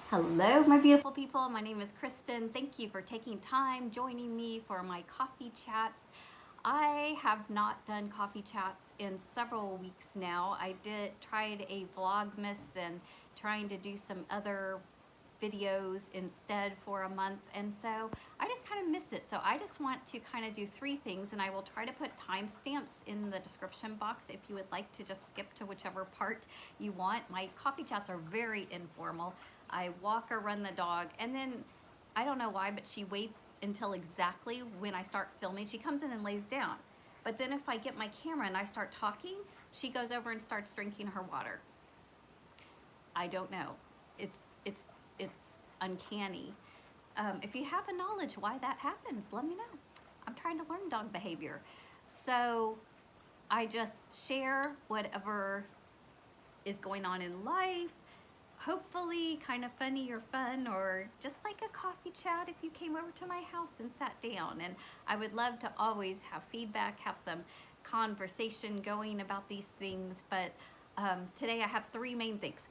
Hello, my beautiful people. My name is Kristin. Thank you for taking time joining me for my coffee chats. I have not done coffee chats in several weeks now. I tried a Vlogmas and trying to do some other videos instead for a month, and so I just kind of miss it. So I just want to kind of do three things, and I will try to put timestamps in the description box if you would like to just skip to whichever part you want. My coffee chats are very informal. I walk or run the dog, and then I don't know why, but she waits until exactly when I start filming. She comes in and lays down, but then if I get my camera and I start talking, she goes over and starts drinking her water. I don't know. It's uncanny. If you have a knowledge why that happens, let me know. I'm trying to learn dog behavior. So I just share whatever is going on in life, hopefully kind of funny or fun, or just like a coffee chat if you came over to my house and sat down. And I would love to always have feedback, have some conversation going about these things. But today I have three main things.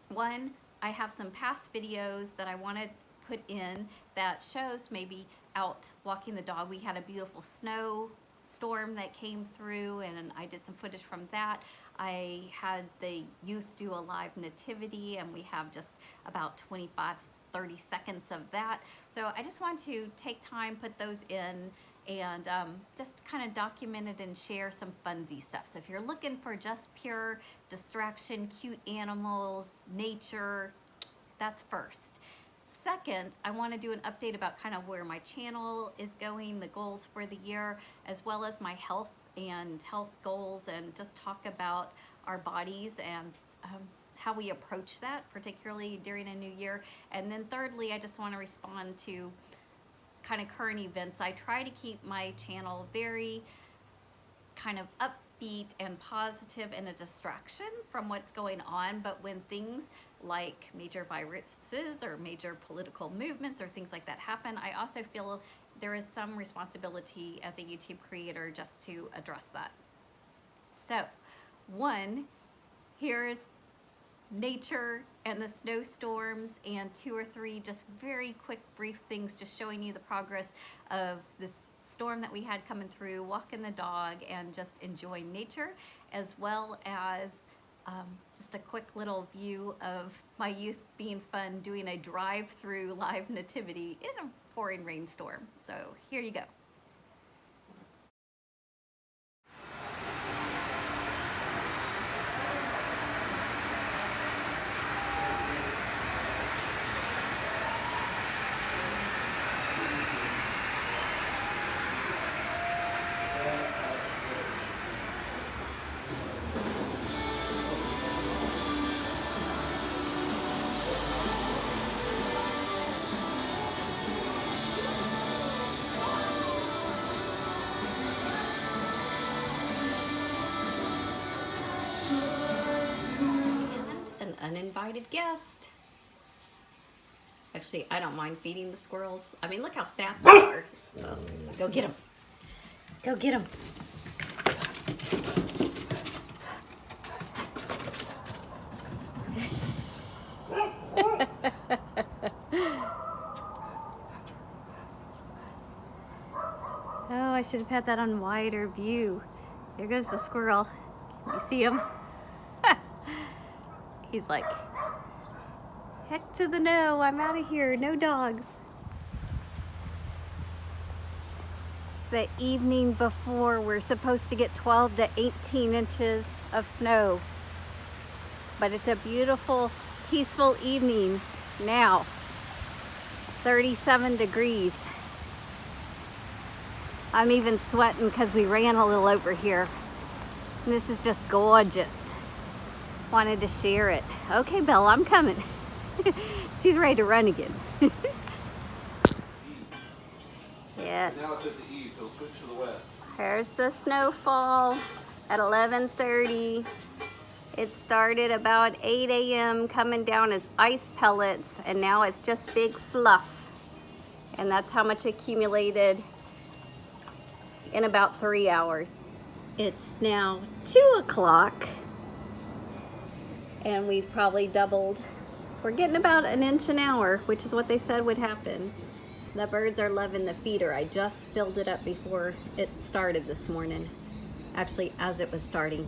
One, I have some past videos that I want to put in that shows maybe out walking the dog. We had a beautiful snow storm that came through, and I did some footage from that. I had the youth do a live nativity, and we have just about 25-30 seconds of that. So I just want to take time, put those in, and just kind of document it and share some funsy stuff. So if you're looking for just pure distraction, cute animals, nature, that's first. Second, I want to do an update about kind of where my channel is going, the goals for the year, as well as my health and health goals, and just talk about our bodies and how we approach that, particularly during a new year. And then thirdly, I just want to respond to kind of current events. I try to keep my channel very kind of upbeat and positive and a distraction from what's going on, but when things like major viruses or major political movements or things like that happen, I also feel there is some responsibility as a YouTube creator just to address that. So, one, here's nature and the snowstorms, and two or three just very quick brief things just showing you the progress of this storm that we had coming through, walking the dog, and just enjoying nature, as well as just a quick little view of my youth being fun doing a drive-through live nativity in a pouring rainstorm. So here you go. An uninvited guest. Actually, I don't mind feeding the squirrels. I mean, look how fat they are. Oh, go get them. Go get them. Oh, I should have had that on wider view. There goes the squirrel. You see him? He's like, heck to the no, I'm out of here, no dogs. The evening before, we're supposed to get 12 to 18 inches of snow. But it's a beautiful, peaceful evening now. 37 degrees. I'm even sweating because we ran a little over here. And this is just gorgeous. Wanted to share it. Okay, Bella, I'm coming. She's ready to run again. Yes. Now it's at the east, so switch to the west. Here's the snowfall at 11:30. It started about 8 a.m. coming down as ice pellets, and now it's just big fluff. And that's how much accumulated in about 3 hours. It's now 2 o'clock, and we've probably doubled We're getting about an inch an hour, which is what they said would happen. The birds are loving the feeder. I just filled it up before it started this morning. Actually, as it was starting.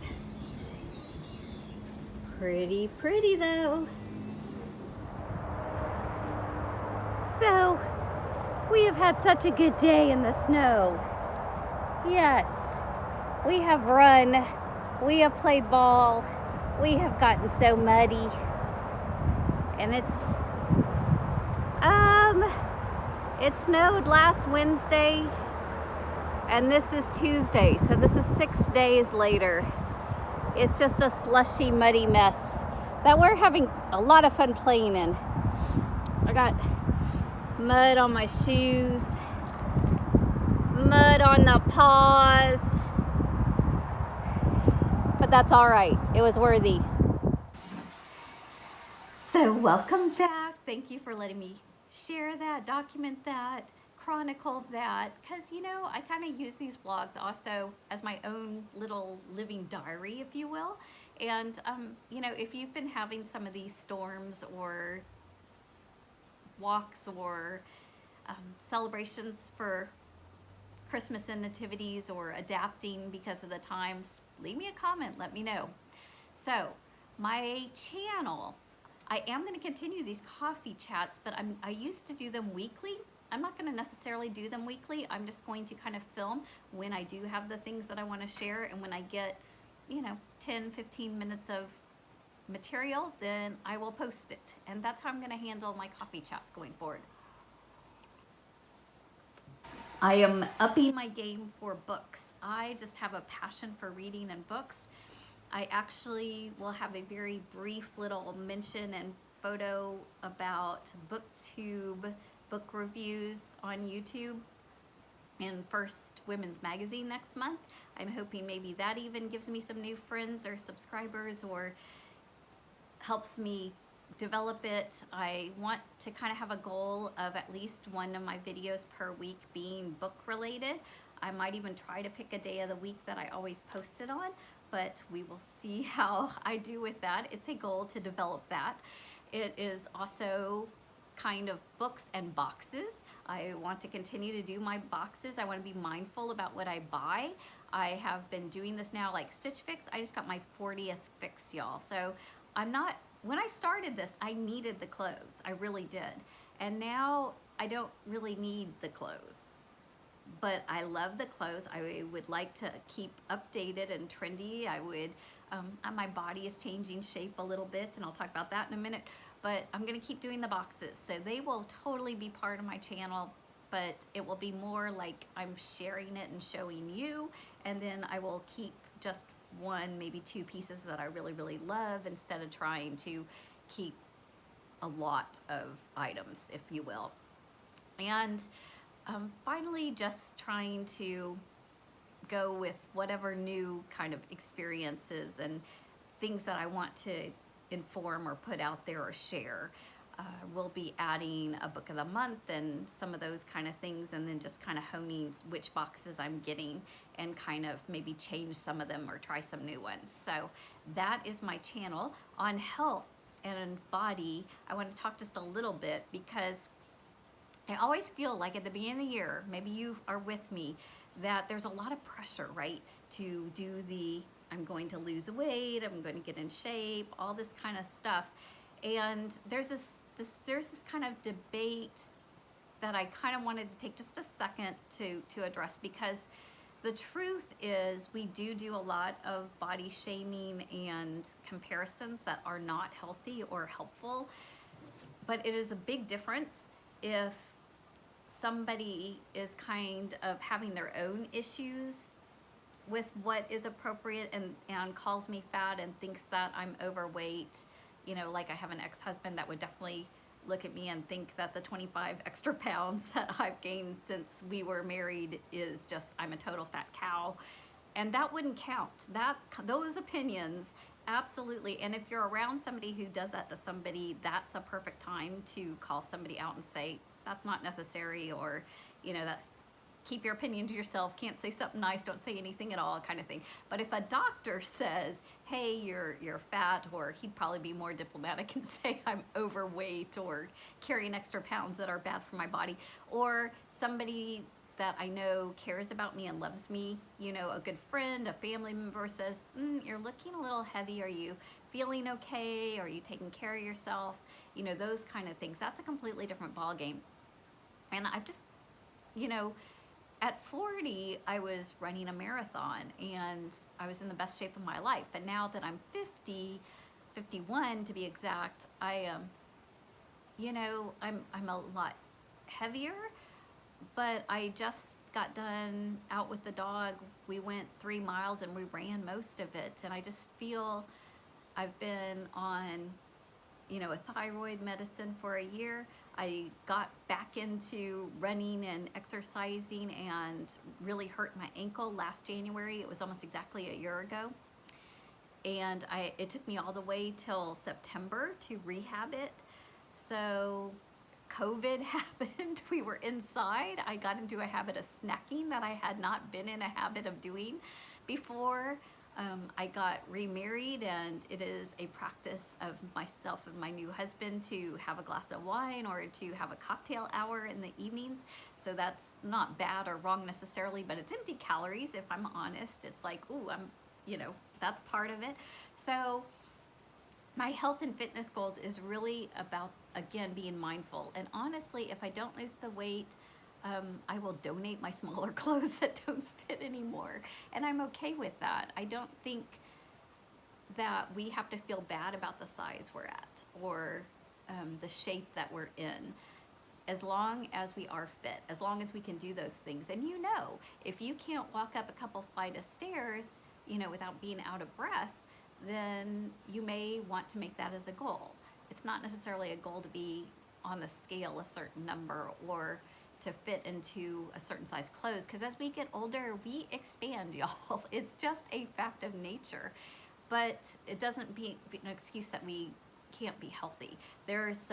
Pretty pretty though. So, we have had such a good day in the snow. Yes, we have run, we have played ball, we have gotten so muddy. And it snowed last Wednesday, and this is Tuesday, so this is 6 days later. It's just a slushy, muddy mess that we're having a lot of fun playing in. I got mud on my shoes, mud on the paws, but that's all right. It was worthy. So welcome back. Thank you for letting me share that, document that, chronicle that, because I kind of use these vlogs also as my own little living diary, if you will. And if you've been having some of these storms or walks or celebrations for Christmas and nativities, or adapting because of the times, leave me a comment, let me know. So my channel, I am going to continue these coffee chats, but I used to do them weekly. I'm not going to necessarily do them weekly. I'm just going to kind of film when I do have the things that I want to share, and when I get 10-15 minutes of material, then I will post it. And that's how I'm going to handle my coffee chats going forward. I am upping my game for books. I just have a passion for reading and books. I actually will have a very brief little mention and photo about BookTube book reviews on YouTube in First Women's Magazine next month. I'm hoping maybe that even gives me some new friends or subscribers, or helps me develop it. I want to kind of have a goal of at least one of my videos per week being book related. I might even try to pick a day of the week that I always post it on, but we will see how I do with that. It's a goal to develop that. It is also kind of books and boxes. I want to continue to do my boxes. I want to be mindful about what I buy. I have been doing this now, like Stitch Fix. I just got my 40th fix, y'all. So when I started this, I needed the clothes. I really did. And now I don't really need the clothes. But I love the clothes. I would like to keep updated and trendy. My body is changing shape a little bit, and I'll talk about that in a minute. But I'm gonna keep doing the boxes. So they will totally be part of my channel, but it will be more like I'm sharing it and showing you, and then I will keep just one, maybe two pieces that I really, really love, instead of trying to keep a lot of items, if you will. And finally, just trying to go with whatever new kind of experiences and things that I want to inform or put out there or share. We'll be adding a book of the month and some of those kind of things, and then just kind of honing which boxes I'm getting, and kind of maybe change some of them or try some new ones. So that is my channel. On health and body, I want to talk just a little bit, because I always feel like at the beginning of the year, maybe you are with me, that there's a lot of pressure, right? To do I'm going to lose weight, I'm going to get in shape, all this kind of stuff. And there's this kind of debate that I kind of wanted to take just a second to address, because the truth is we do a lot of body shaming and comparisons that are not healthy or helpful. But it is a big difference if somebody is kind of having their own issues with what is appropriate, and calls me fat and thinks that I'm overweight. Like I have an ex-husband that would definitely look at me and think that the 25 extra pounds that I've gained since we were married is just, I'm a total fat cow. And that wouldn't count. Those opinions, absolutely. And if you're around somebody who does that to somebody, that's a perfect time to call somebody out and say, that's not necessary, or that keep your opinion to yourself, can't say something nice, don't say anything at all, kind of thing. But if a doctor says, hey, you're fat, or he'd probably be more diplomatic and say I'm overweight or carrying extra pounds that are bad for my body, or somebody that I know cares about me and loves me, you know, a good friend, a family member says, you're looking a little heavy, are you feeling okay, are you taking care of yourself, you know, those kind of things. That's a completely different ball game. And I've just, you know, at 40, I was running a marathon and I was in the best shape of my life. And now that I'm 50, 51 to be exact, I am, you know, I'm a lot heavier, but I just got done out with the dog. We went 3 miles and we ran most of it. And I just feel I've been on, you know, a thyroid medicine for a year. I got back into running and exercising and really hurt my ankle last January. It was almost exactly a year ago. And it took me all the way till September to rehab it. So COVID happened. We were inside. I got into a habit of snacking that I had not been in a habit of doing before. I got remarried, and it is a practice of myself and my new husband to have a glass of wine or to have a cocktail hour in the evenings. So that's not bad or wrong necessarily, but it's empty calories if I'm honest. It's like, ooh, you know, that's part of it. So my health and fitness goals is really about, again, being mindful. And honestly, if I don't lose the weight, I will donate my smaller clothes that don't fit anymore. And I'm okay with that. I don't think that we have to feel bad about the size we're at or the shape that we're in. As long as we are fit, as long as we can do those things. And you know, if you can't walk up a couple flight of stairs, you know, without being out of breath, then you may want to make that as a goal. It's not necessarily a goal to be on the scale a certain number or to fit into a certain size clothes, because as we get older, we expand, y'all. It's just a fact of nature. But it doesn't be an excuse that we can't be healthy. There's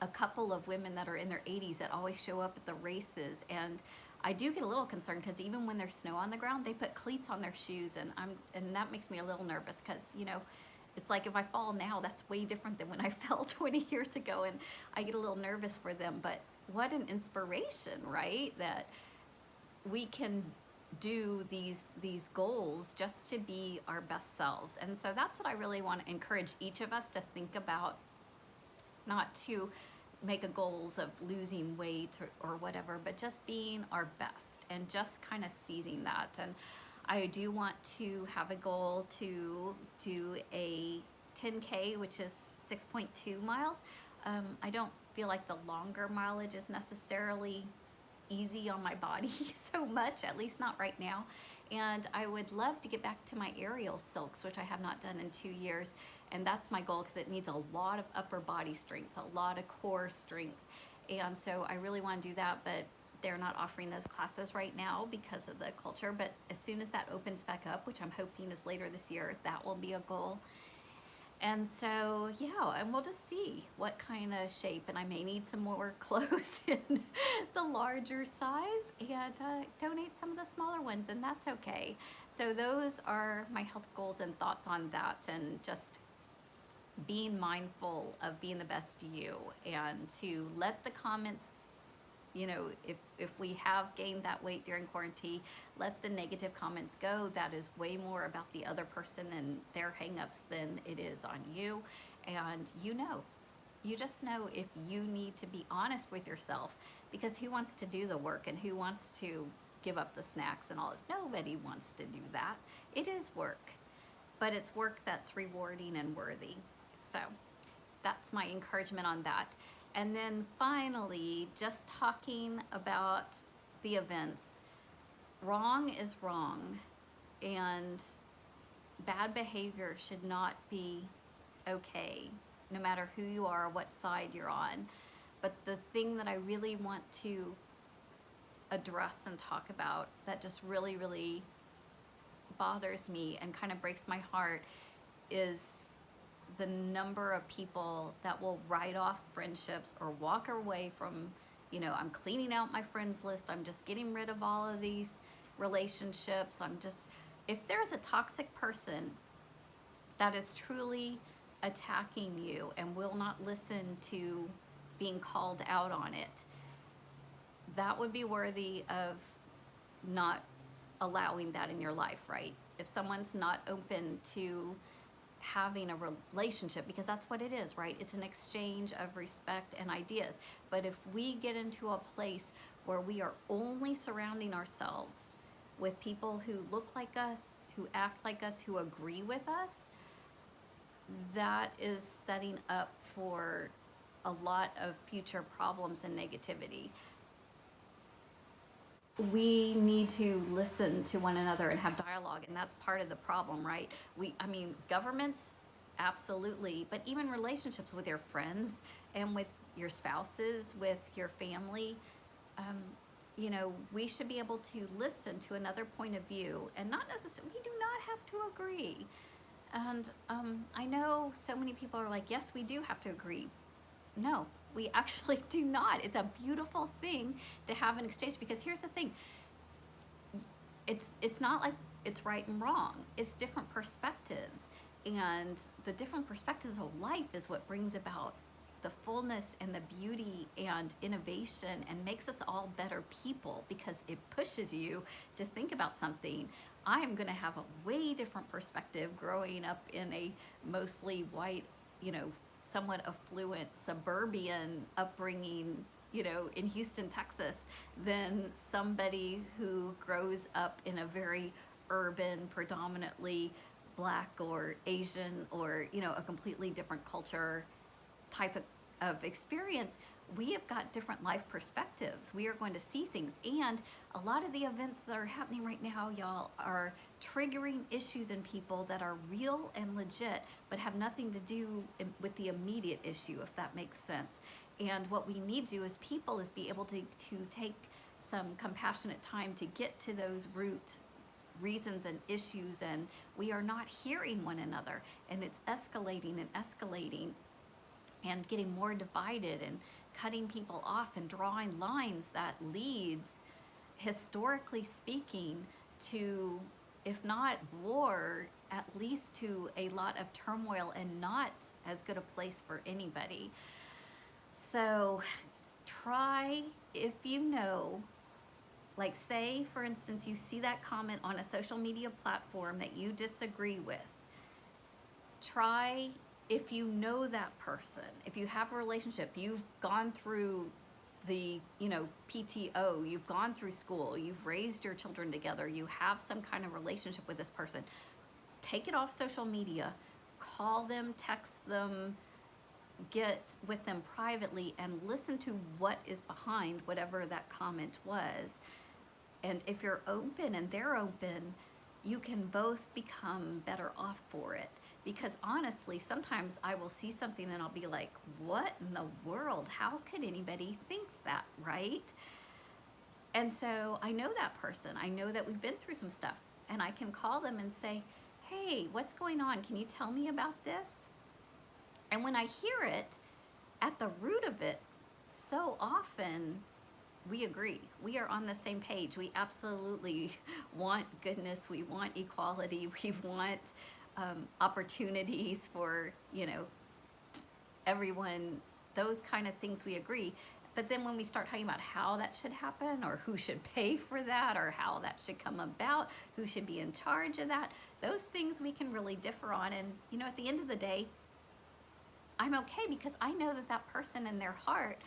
a couple of women that are in their 80s that always show up at the races, and I do get a little concerned because even when there's snow on the ground, they put cleats on their shoes, and that makes me a little nervous because, you know, it's like if I fall now, that's way different than when I fell 20 years ago, and I get a little nervous for them. But what an inspiration, right? That we can do these goals just to be our best selves. And so that's what I really want to encourage each of us to think about, not to make a goals of losing weight or whatever, but just being our best and just kind of seizing that. And I do want to have a goal to do a 10K, which is 6.2 miles. I don't feel like the longer mileage is necessarily easy on my body so much, at least not right now. And I would love to get back to my aerial silks, which I have not done in 2 years. And that's my goal because it needs a lot of upper body strength, a lot of core strength. And so I really want to do that, but they're not offering those classes right now because of the culture. But as soon as that opens back up, which I'm hoping is later this year, that will be a goal. And so, yeah, and we'll just see what kind of shape, and I may need some more clothes in the larger size and donate some of the smaller ones, and that's okay. So those are my health goals and thoughts on that, and just being mindful of being the best you, and to let the comments, you know, if we have gained that weight during quarantine, let the negative comments go. That is way more about the other person and their hangups than it is on you. And you just know if you need to be honest with yourself, because who wants to do the work and who wants to give up the snacks and all this? Nobody wants to do that. It is work, but it's work that's rewarding and worthy. So that's my encouragement on that. And then finally, just talking about the events. Wrong is wrong, and bad behavior should not be okay, no matter who you are, what side you're on. But the thing that I really want to address and talk about that just really, really bothers me and kind of breaks my heart is the number of people that will write off friendships or walk away from I'm cleaning out my friends list. I'm just getting rid of all of these relationships. If there's a toxic person that is truly attacking you and will not listen to being called out on it, that would be worthy of not allowing that in your life, right? If someone's not open to having a relationship, because that's what it is, right? It's an exchange of respect and ideas. But if we get into a place where we are only surrounding ourselves with people who look like us, who act like us, who agree with us, that is setting up for a lot of future problems and negativity. We need to listen to one another and have dialogue, and that's part of the problem, right? Governments, absolutely, but even relationships with your friends and with your spouses, with your family, we should be able to listen to another point of view, and not necessarily, we do not have to agree. And I know so many people are like, yes, we do have to agree. No, we actually do not. It's a beautiful thing to have an exchange, because here's the thing. It's not like it's right and wrong. It's different perspectives. And the different perspectives of life is what brings about the fullness and the beauty and innovation, and makes us all better people, because it pushes you to think about something. I'm going to have a way different perspective growing up in a mostly white, somewhat affluent suburban upbringing, in Houston, Texas, than somebody who grows up in a very urban, predominantly Black or Asian, or, a completely different culture type of experience. We have got different life perspectives. We are going to see things. And a lot of the events that are happening right now, y'all, are triggering issues in people that are real and legit, but have nothing to do with the immediate issue, if that makes sense. And what we need to do as people is be able to take some compassionate time to get to those root reasons and issues, and we are not hearing one another, and it's escalating and escalating and getting more divided and cutting people off and drawing lines that leads, historically speaking, to, if not war, at least to a lot of turmoil, and not as good a place for anybody. So try, if like, say, for instance, you see that comment on a social media platform that you disagree with, try, if you know that person, if you have a relationship, you've gone through the, PTO, you've gone through school, you've raised your children together, you have some kind of relationship with this person, take it off social media, call them, text them, get with them privately, and listen to what is behind whatever that comment was. And if you're open and they're open, you can both become better off for it. Because honestly, sometimes I will see something and I'll be like, what in the world? How could anybody think that, right? And so I know that person. I know that we've been through some stuff. And I can call them and say, hey, what's going on? Can you tell me about this? And when I hear it, at the root of it, so often we agree. We are on the same page. We absolutely want goodness. We want equality. We want opportunities for, everyone, those kind of things we agree. But then when we start talking about how that should happen, or who should pay for that, or how that should come about, who should be in charge of that, those things we can really differ on. And, at the end of the day, I'm okay, because I know that that person in their heart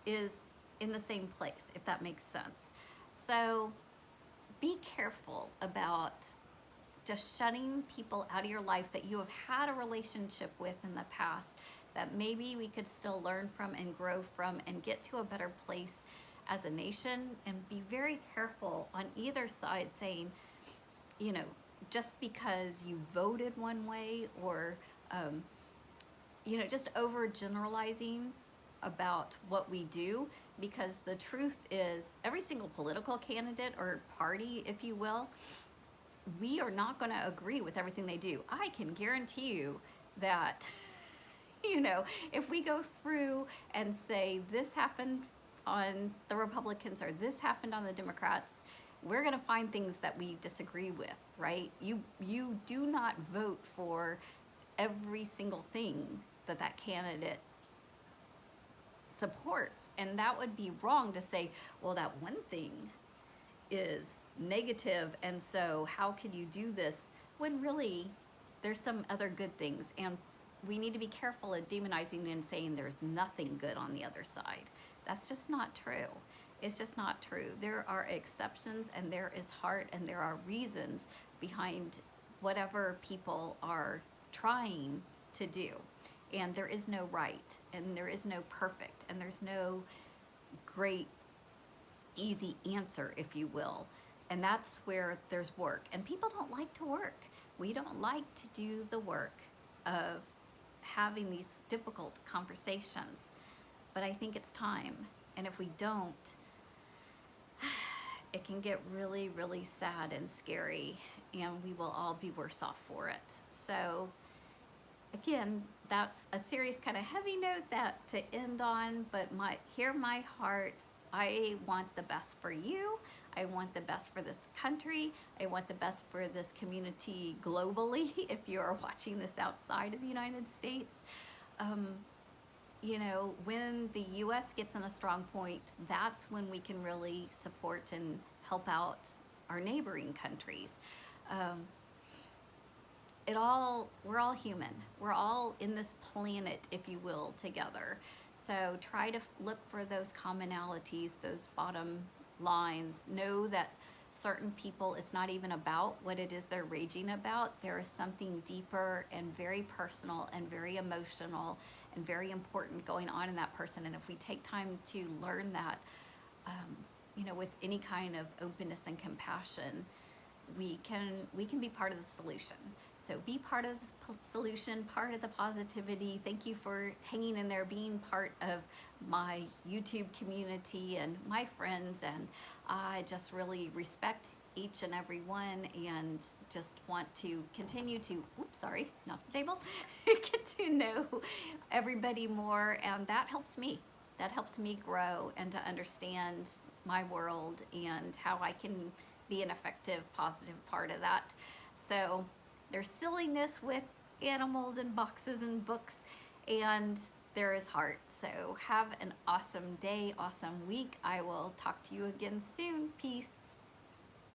is in the same place, if that makes sense. So be careful about just shutting people out of your life that you have had a relationship with in the past, that maybe we could still learn from and grow from and get to a better place as a nation. And be very careful on either side saying, just because you voted one way, or just overgeneralizing about what we do, because the truth is, every single political candidate or party, if you will, we are not going to agree with everything they do. I can guarantee you that, if we go through and say this happened on the Republicans or this happened on the Democrats, we're going to find things that we disagree with, right? You do not vote for every single thing that that candidate supports. And that would be wrong to say, well, that one thing is negative, and so how could you do this, when really there's some other good things. And we need to be careful of demonizing and saying there's nothing good on the other side. That's just not true. It's just not true. There are exceptions, and there is heart, and there are reasons behind whatever people are trying to do. And there is no right, and there is no perfect, and there's no great, easy answer, if you will. And that's where there's work. And people don't like to work. We don't like to do the work of having these difficult conversations. But I think it's time. And if we don't, it can get really, really sad and scary, and we will all be worse off for it. So again, that's a serious kind of heavy note that to end on, but hear my heart. I want the best for you. I want the best for this country. I want the best for this community globally. If you're watching this outside of the United States, you know, when the U.S. gets in a strong point, that's when we can really support and help out our neighboring countries. We're all human. We're all in this planet, if you will, together. So try to look for those commonalities, those bottom lines. Know that certain people, it's not even about what it is they're raging about. There is something deeper and very personal and very emotional and very important going on in that person. And if we take time to learn that, you know, with any kind of openness and compassion, we can be part of the solution. So be part of the solution, part of the positivity. Thank you for hanging in there, being part of my YouTube community and my friends. And I just really respect each and every one, and just want to continue to, oops, sorry, not the table, get to know everybody more. And that helps me. That helps me grow and to understand my world and how I can be an effective, positive part of that. So there's silliness with animals and boxes and books, and there is heart. So have an awesome day, awesome week. I will talk to you again soon. Peace.